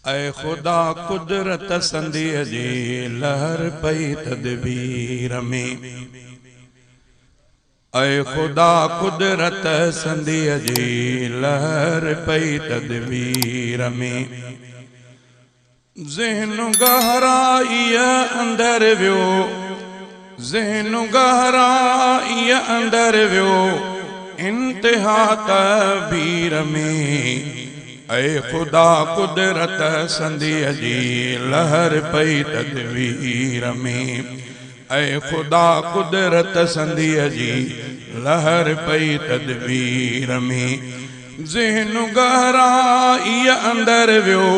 ऐ खुदा कुदरत संदीअ जी लहर पई तदबीर में। ऐ खुदा कुदरत संदीअ जी लहर पई तदबीर में। ज़हन गहराई अंदर वियो, ज़हन गहराई अंदर वियो, इंतिहा तबीर में। ऐ खुदा कुदरत संदीअ जी लहर पई तदबीर में। ऐ खुदा कुदरत संदीअ जी लहर पई तदबीर में। ज़हन गहराई अंदर वियो,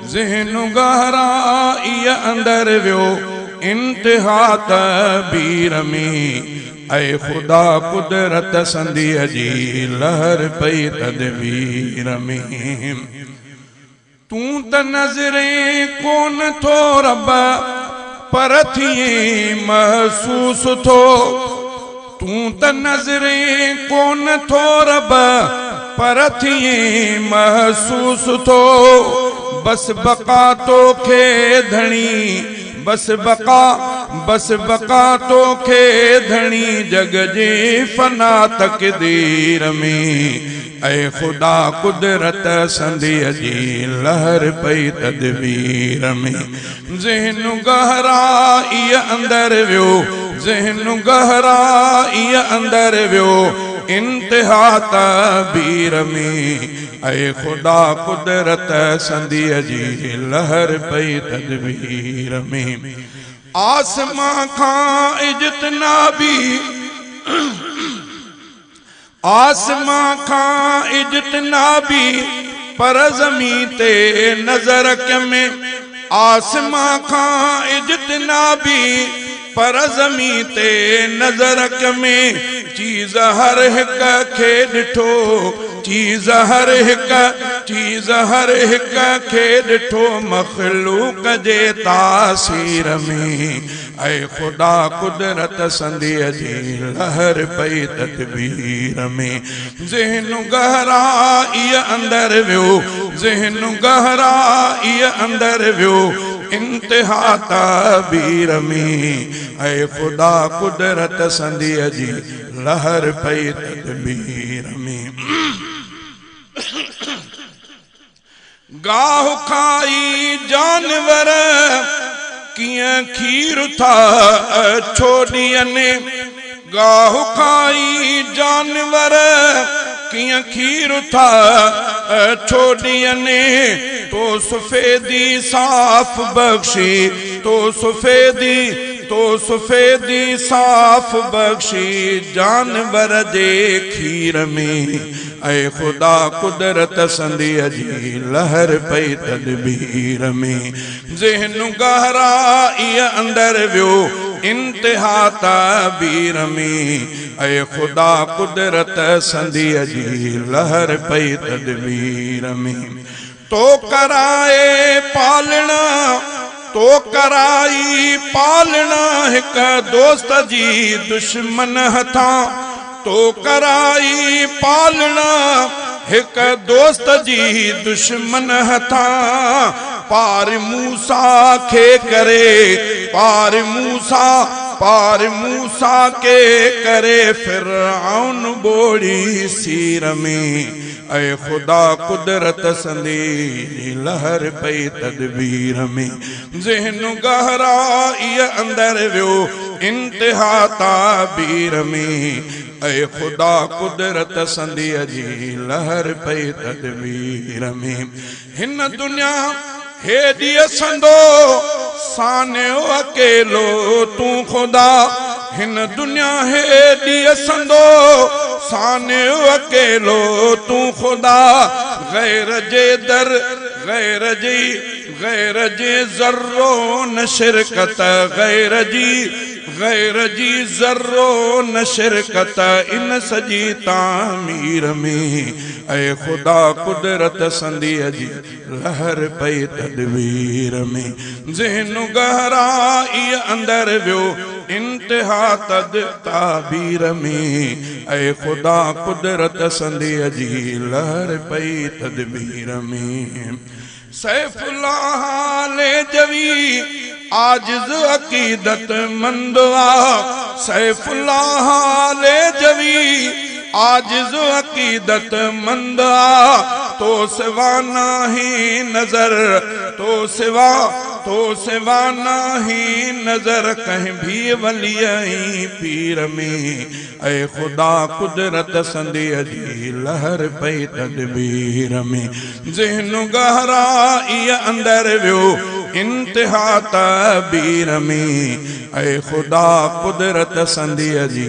ज़हन गहराई अंदर वियो, इंतिहा तबीर में। ऐ खुदा कुदरत संदीअ जी लहर पई तदबीर में। तू त नज़रे कोन थो रब पर थिए महसूस थो। तू त नज़रे कोन थो रब पर थिए महसूस थो। बस बका तोखे धणी, बस बका तोखे धणी जग जे फना तकदीर में। ऐ खुदा कुदरत संदीअ जी लहर पई तदबीर में। ज़हन गहराई अंदर वियो, ज़हन गहराई अंदर वियो, इंतिहा तबीर में। ऐ खुदा कुदरत संदीअ जी लहर पई तदबीर में। आसमां खां इज्तनाबी, आसमां खां इज्तनाबी पर ज़मीं ते नज़र में। आसमां खां इज्तनाबी पर ज़मीं ते नज़र में। चीज़ हर हिक खे ॾिठो, चीज़ हर हिक, चीज़ हर हिक खे ॾिठो मखलूक जे तासीर में। ऐ खुदा कुदरत संदीअ जी लहर पई तदबीर में। ज़हन गहराई अंदर वियो, ज़हन गहराई अंदर वियो, इंतिहा तबीर में। ऐ खुदा कुदरत संदीअ जी लहर पई तदबीर में। गाह खाई जानवर कियां खीर था छोड़ियने। गाह खाई जानवर कियां खीर था छोड़ियने। तो सफेदी साफ बख्शी, तो सफेदी, तो सफेदी साफ बख्शी जानवर जे खीर में। ऐ खुदा कुदरत संदीअ जी लहर पई तदबीर में। ज़हन गहराई अंदर वियो, इंतिहा तबीर में। ऐ खुदा कुदरत संदीअ जी लहर पई तदबीर में। तो कराए पालना, तो कराई पालना हिक दोस्त जी दुश्मन हथां। तो कराई पालना हिक दोस्त जी दुश्मन हथां। पार मूसा खे करे, पार मूसा, पार मूसा के करे फिरऔन बोड़ी सीर में। ऐ खुदा कुदरत संदीअ लहर पई तदबीर में। ज़हन गहराई अंदर वियो, इंतिहा तबीर में। ऐ खुदा कुदरत संदीअ जी लहर पई तदबीर में। हिन दुनिया हेॾी असंदो सानियो अकेलो तू खुदा। हिन दुनिया हेॾी असंदो सानियो अकेलो तू खुदा। गैर जे दर, गैर जी, गैर जे ज़र्रो न शिरकत, गैर जी, गैर जी ज़र्रो न शिरकत इन सजी तामीर में। ऐ खुदा कुदरत संदीअ जी लहर पई तदबीर में। ज़हन गहराई अंदर वियो, इंतिहा तदबीर में। ऐ खुदा कुदरत संदीअ जी लहर पई तदबीर में। सैफुल्लाह ले जवी आजिज अकीदत मंदवा, सैफुल्लाह ले जवी आजिज अकीदत मंदा, तो सिवा नाही नजर, तो सिवा नाही नजर कहीं भी वलियाई पीर में। ऐ खुदा कुदरत संदिय जी लहर पई तदबीर में। ज़हन गहराई अंदर वियो इंतिहा तबीर में। ऐ खुदा कुदरत संदिय जी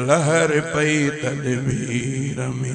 लहर पई तदबीर में।